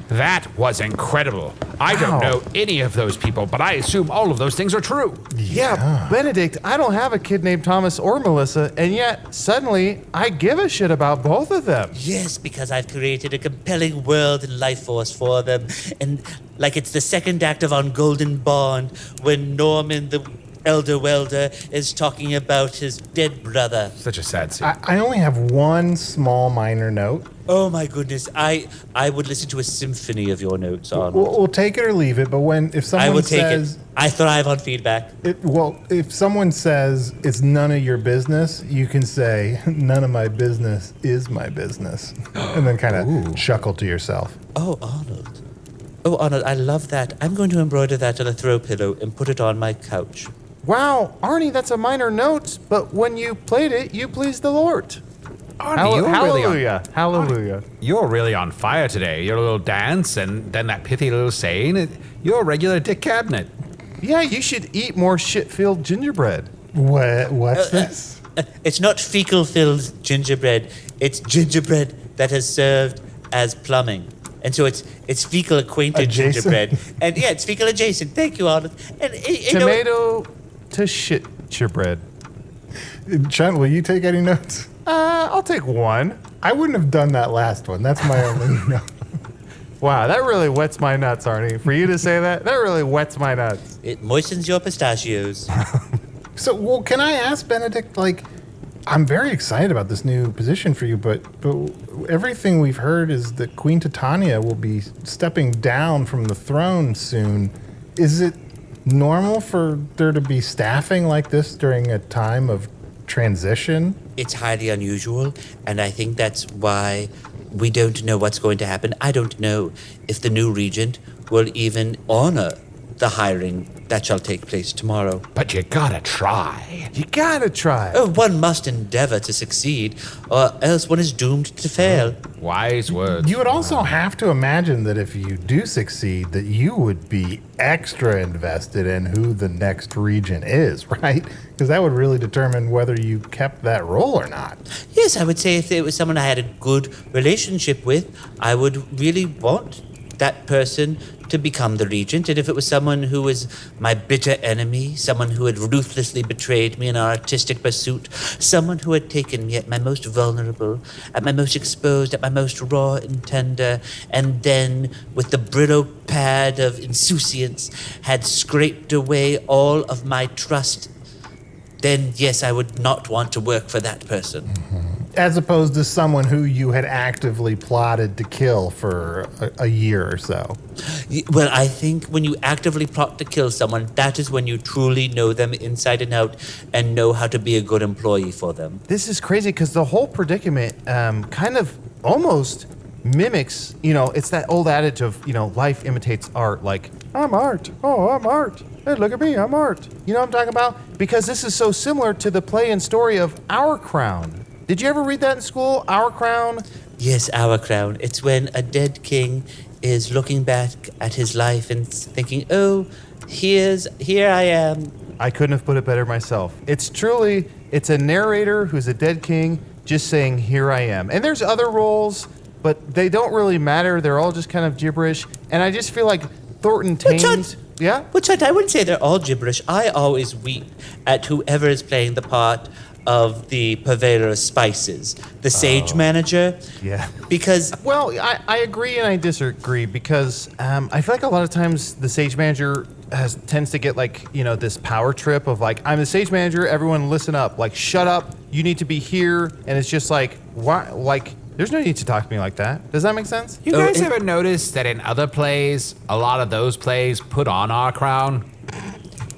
That was incredible. I don't know any of those people, but I assume all of those things are true. Yeah, Benedict, I don't have a kid named Thomas or Melissa, and yet suddenly I give a shit about both of them. Yes, because I've created a compelling world and life force for them. And like it's the second act of On Golden Bond when Norman the Elder Welder is talking about his dead brother. Such a sad scene. I only have one small minor note. Oh my goodness, I would listen to a symphony of your notes, Arnold. We'll take it or leave it, but if I someone will take says... it. I thrive on feedback. If someone says it's none of your business, you can say, none of my business is my business. And then kind of chuckle to yourself. Oh, Arnold. Oh, Arnold, I love that. I'm going to embroider that on a throw pillow and put it on my couch. Wow, Arnie, that's a minor note, but when you played it, you pleased the Lord. Arnie, Hallelujah. You're really on fire today. Your little dance and then that pithy little saying. You're a regular Dick Cabinet. Yeah, you should eat more shit-filled gingerbread. What's this? It's not fecal-filled gingerbread. It's gingerbread that has served as plumbing. And so it's fecal-acquainted Adjacent. gingerbread. And yeah, it's fecal-adjacent. Thank you, Arnold. And Tomato to shit your bread. Chunt, will you take any notes? I'll take one. I wouldn't have done that last one. That's my only note. Wow, that really wets my nuts, Arnie. For you to say that really wets my nuts. It moistens your pistachios. So, can I ask Benedict, I'm very excited about this new position for you, but everything we've heard is that Queen Titannia will be stepping down from the throne soon. Is it normal for there to be staffing like this during a time of transition? It's highly unusual, and I think that's why we don't know what's going to happen. I don't know if the new regent will even honor the hiring That shall take place tomorrow. But you gotta try. You gotta try. Oh, one must endeavor to succeed, or else one is doomed to fail. Wise words. You would also have to imagine that if you do succeed, that you would be extra invested in who the next regent is, right? Because that would really determine whether you kept that role or not. Yes, I would say if it was someone I had a good relationship with, I would really want that person to become the regent. And if it was someone who was my bitter enemy, someone who had ruthlessly betrayed me in our artistic pursuit, someone who had taken me at my most vulnerable, at my most exposed, at my most raw and tender, and then with the Brillo pad of insouciance had scraped away all of my trust, then yes, I would not want to work for that person. As opposed to someone who you had actively plotted to kill for a year or so. Well, I think when you actively plot to kill someone, that is when you truly know them inside and out and know how to be a good employee for them. This is crazy because the whole predicament kind of almost mimics, it's that old adage of, life imitates art. Like, I'm art. Oh, I'm art. Hey, look at me. I'm art. You know what I'm talking about? Because this is so similar to the play and story of Our Crown. Did you ever read that in school? Our Crown? Yes, Our Crown. It's when a dead king is looking back at his life and thinking, oh, here I am. I couldn't have put it better myself. It's a narrator who's a dead king just saying, here I am. And there's other roles, but they don't really matter. They're all just kind of gibberish. And I just feel like Thornton Taines... Yeah? Well, Chunt, I wouldn't say they're all gibberish. I always weep at whoever is playing the part of the purveyor of spices, the sage manager. Yeah. Because... Well, I agree and I disagree because I feel like a lot of times the sage manager tends to get this power trip of I'm the sage manager, everyone listen up. Shut up, you need to be here. And it's just why? There's no need to talk to me like that. Does that make sense? You guys ever notice that in other plays, a lot of those plays put on Our Crown?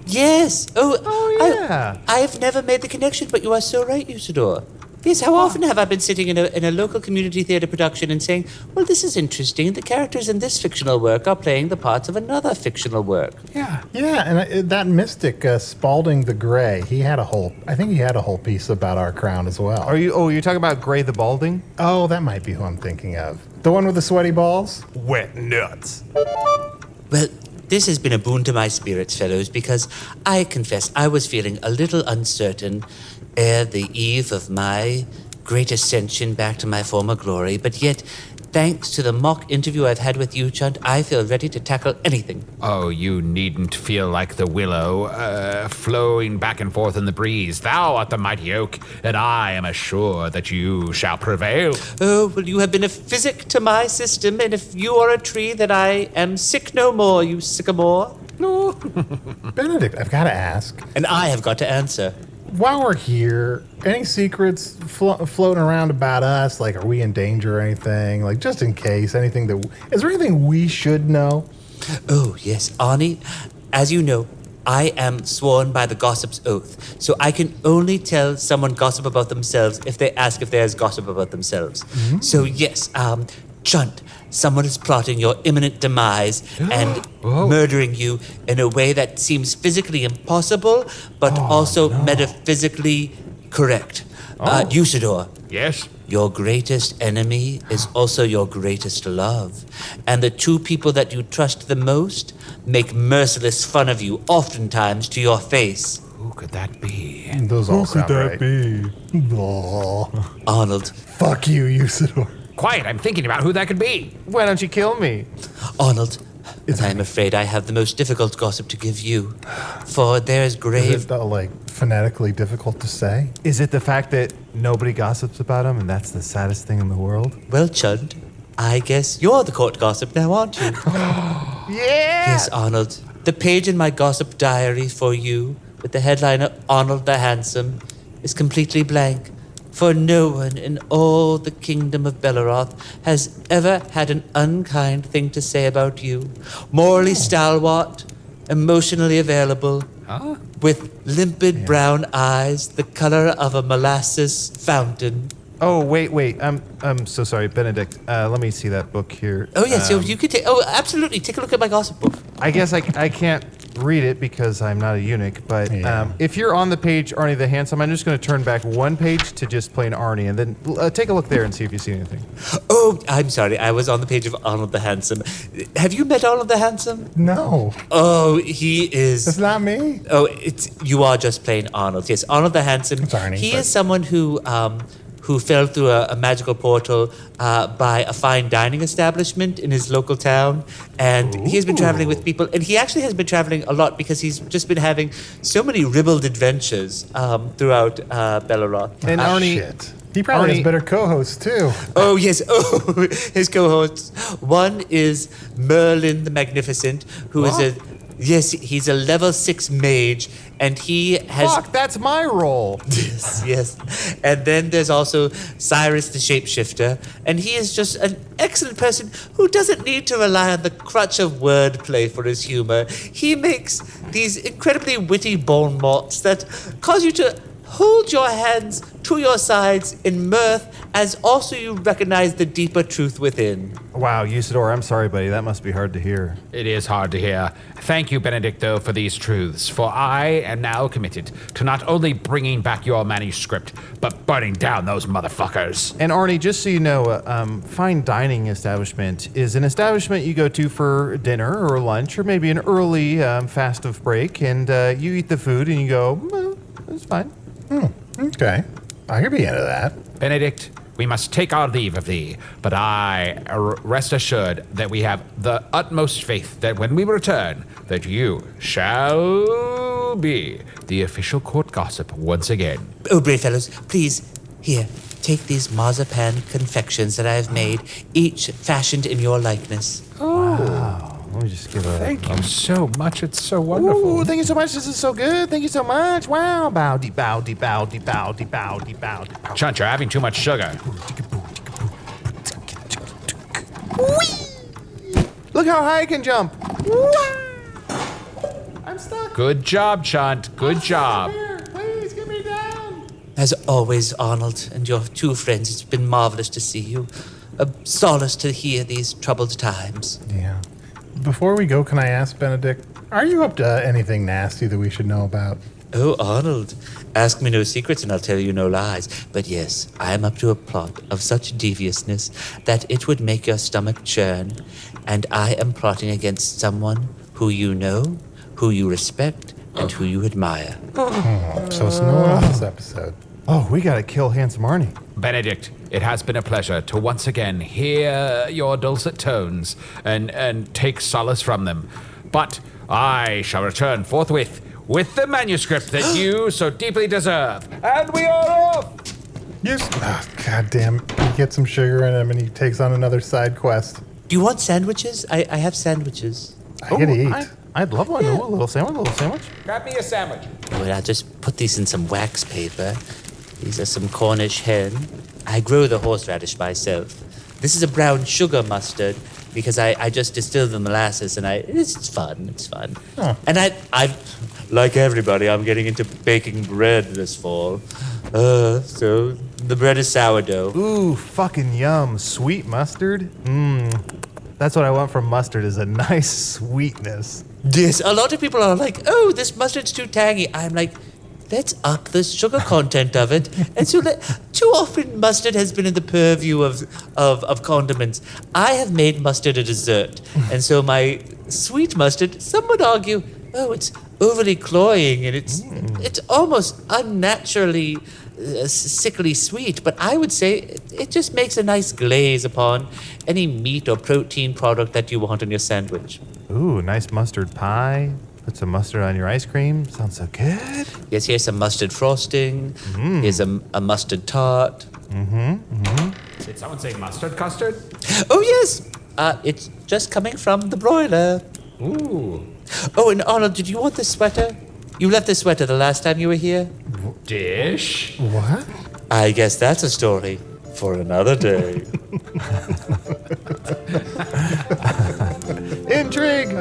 Yes. Oh, yeah. I have never made the connection, but you are so right, Usidore. Yes, how often have I been sitting in a local community theater production and saying, well, this is interesting. The characters in this fictional work are playing the parts of another fictional work. Yeah, and that mystic, Spalding the Grey, I think he had a whole piece about Our Crown as well. You're talking about Gray the Balding? Oh, that might be who I'm thinking of. The one with the sweaty balls? Wet nuts. Well, this has been a boon to my spirits, fellows, because I confess I was feeling a little uncertain ere the eve of my great ascension back to my former glory, but yet, thanks to the mock interview I've had with you, Chunt, I feel ready to tackle anything. Oh, you needn't feel like the willow, flowing back and forth in the breeze. Thou art the mighty oak, and I am assured that you shall prevail. Oh, well, you have been a physic to my system, and if you are a tree, then I am sick no more, you sycamore. No. Benedict, I've got to ask. And I have got to answer. While we're here, any secrets floating around about us? Are we in danger or anything? Just in case, is there anything we should know? Oh, yes, Arnie, as you know, I am sworn by the gossip's oath, so I can only tell someone gossip about themselves if they ask if there's gossip about themselves. Mm-hmm. So yes, Chunt, someone is plotting your imminent demise and murdering you in a way that seems physically impossible, but also metaphysically correct. Usidore. Yes? Your greatest enemy is also your greatest love. And the two people that you trust the most make merciless fun of you, oftentimes to your face. Who could that be? Those all sound right. Who could that be? Oh. Arnold. Fuck you, Usidore. Quiet, I'm thinking about who that could be. Why don't you kill me? Arnold, I am afraid I have the most difficult gossip to give you. For there is grave... Is it, phonetically difficult to say? Is it the fact that nobody gossips about him and that's the saddest thing in the world? Well, Chunt, I guess you're the court gossip now, aren't you? Yeah! Yes, Arnold. The page in my gossip diary for you, with the headline of Arnold the Handsome, is completely blank. For no one in all the kingdom of Belleroth has ever had an unkind thing to say about you. Morally stalwart, emotionally available, with limpid brown eyes, the color of a molasses fountain. Oh, wait. I'm so sorry, Benedict. Let me see that book here. Oh, yes, you could take... Oh, absolutely. Take a look at my gossip book. I guess I can't read it because I'm not a eunuch, but Yeah. if you're on the page Arnie the Handsome, I'm just going to turn back one page to just plain Arnie, and then take a look there and see if you see anything. Oh, I'm sorry. I was on the page of Arnold the Handsome. Have you met Arnold the Handsome? No, Oh, he is. it's not me. Oh, you are just plain Arnold. Yes, Arnold the Handsome. It's Arnie, He but- is someone who fell through a magical portal by a fine dining establishment in his local town, and he has been traveling with people. And he actually has been traveling a lot because he's just been having so many ribald adventures throughout Belleroth. And Arnie, Shit. He probably has Arnie- better co-hosts too. Oh, yes. Oh, his co-hosts. One is Merlin the Magnificent, who is he's a level 6 mage, and he has... fuck, that's my role. Yes. And then there's also Cyrus the Shapeshifter, and he is just an excellent person who doesn't need to rely on the crutch of wordplay for his humor. He makes these incredibly witty bon mots that cause you to hold your hands to your sides in mirth, as also you recognize the deeper truth within. Wow, Usidore, I'm sorry, buddy. That must be hard to hear. It is hard to hear. Thank you, Benedict, though, for these truths, for I am now committed to not only bringing back your manuscript, but burning down those motherfuckers. And Arnie, just so you know, fine dining establishment is an establishment you go to for dinner or lunch or maybe an early festive break, and you eat the food and you go, well, it's fine. Okay, I could be into that. Benedict, we must take our leave of thee, but rest assured that we have the utmost faith that when we return, that you shall be the official court gossip once again. Oh, brave fellows, please, here, take these marzipan confections that I have made, each fashioned in your likeness. Let me just give a... Thank you so much. It's so wonderful. Ooh, thank you so much. This is so good. Thank you so much. Wow. Bowdy, bowdy, bowdy, bowdy, bowdy, bowdy. Chunt, you're having too much sugar. Look how high I can jump. I'm stuck. Good job, Chunt. Good job. Here, please get me down. As always, Arnold and your two friends, it's been marvelous to see you. A solace to hear these troubled times. Yeah. Before we go, can I ask Benedict, are you up to anything nasty that we should know about? Oh, Arnold, ask me no secrets and I'll tell you no lies. But yes, I am up to a plot of such deviousness that it would make your stomach churn. And I am plotting against someone who you know, who you respect, and who you admire. So it's no one on this episode. Oh, we gotta kill Handsome Arnie. Benedict, it has been a pleasure to once again hear your dulcet tones and take solace from them. But I shall return forthwith with the manuscript that you so deeply deserve. And we are off! Yes. Oh, God damn. He gets some sugar in him and he takes on another side quest. Do you want sandwiches? I have sandwiches. I could eat. I'd love one. Ooh, a little sandwich. Grab me a sandwich. Oh, and I'll just put these in some wax paper. These are some Cornish hen. I grow the horseradish myself. This is a brown sugar mustard because I just distill the molasses and it's fun. It's fun. Huh. And I like everybody, I'm getting into baking bread this fall. So the bread is sourdough. Ooh, fucking yum. Sweet mustard. That's what I want from mustard, is a nice sweetness. Yes, a lot of people are like, oh, this mustard's too tangy. I'm like, let's up the sugar content of it. And so too often mustard has been in the purview of condiments. I have made mustard a dessert. And so my sweet mustard, some would argue, oh, it's overly cloying and it's almost unnaturally sickly sweet. But I would say it just makes a nice glaze upon any meat or protein product that you want on your sandwich. Ooh, nice mustard pie. Put some mustard on your ice cream. Sounds so good. Yes, here's some mustard frosting. Here's a mustard tart. Did someone say mustard custard? Oh, yes. It's just coming from the broiler. Ooh. Oh, and Arnold, did you want this sweater? You left this sweater the last time you were here. Dish? What? I guess that's a story for another day. Intrigue.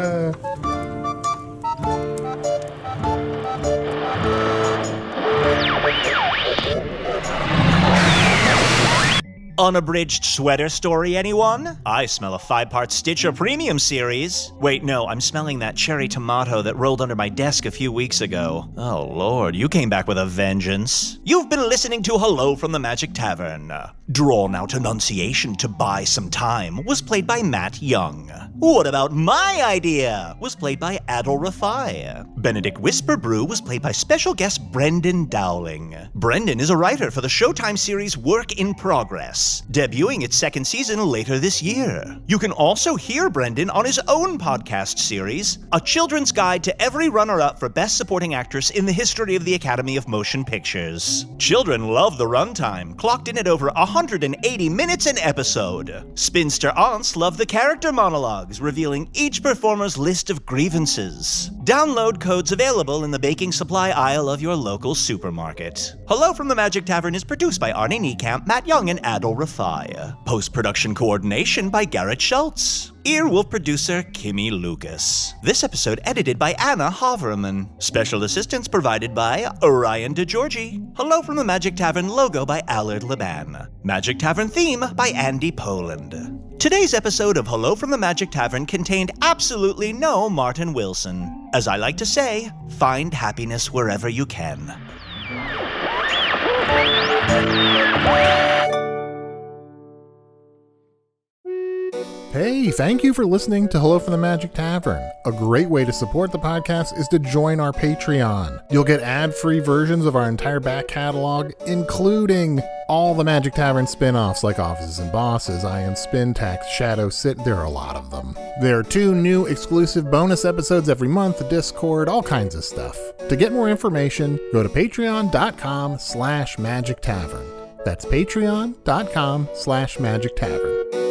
unabridged sweater story, anyone? I smell a 5-part Stitcher Premium series. Wait, no, I'm smelling that cherry tomato that rolled under my desk a few weeks ago. Oh lord, you came back with a vengeance. You've been listening to Hello from the Magic Tavern. Drawn Out Enunciation to Buy Some Time was played by Matt Young. What About My Idea was played by Adal Rifai. Benedict Whisperbrew was played by special guest Brendan Dowling. Brendan is a writer for the Showtime series Work in Progress, debuting its 2nd season later this year. You can also hear Brendan on his own podcast series, A Children's Guide to Every Runner-Up for Best Supporting Actress in the History of the Academy of Motion Pictures. Children love the runtime, clocked in at over 180 minutes an episode. Spinster aunts love the character monologues, revealing each performer's list of grievances. Download codes available in the baking supply aisle of your local supermarket. Hello from the Magic Tavern is produced by Arnie, Niekamp, Matt Young, and Adal Rifai. Post-production coordination by Garrett Schultz. Earwolf producer Kimmie Lucas. This episode edited by Anna Havermann. Special assistance provided by Ryan DiGiorgi. Hello from the Magic Tavern logo by Allard Laban. Magic Tavern theme by Andy Poland. Today's episode of Hello from the Magic Tavern contained absolutely no Martin Wilson. As I like to say, find happiness wherever you can. Hey, thank you for listening to Hello from the Magic Tavern. A great way to support the podcast is to join our Patreon. You'll get ad-free versions of our entire back catalog, including all the Magic Tavern spin-offs like Offices and Bosses, Ion Spin, Tax, Shadow, Sit. There are a lot of them. There are 2 new exclusive bonus episodes every month, Discord, all kinds of stuff. To get more information, go to patreon.com/Magic Tavern. That's patreon.com/Magic Tavern.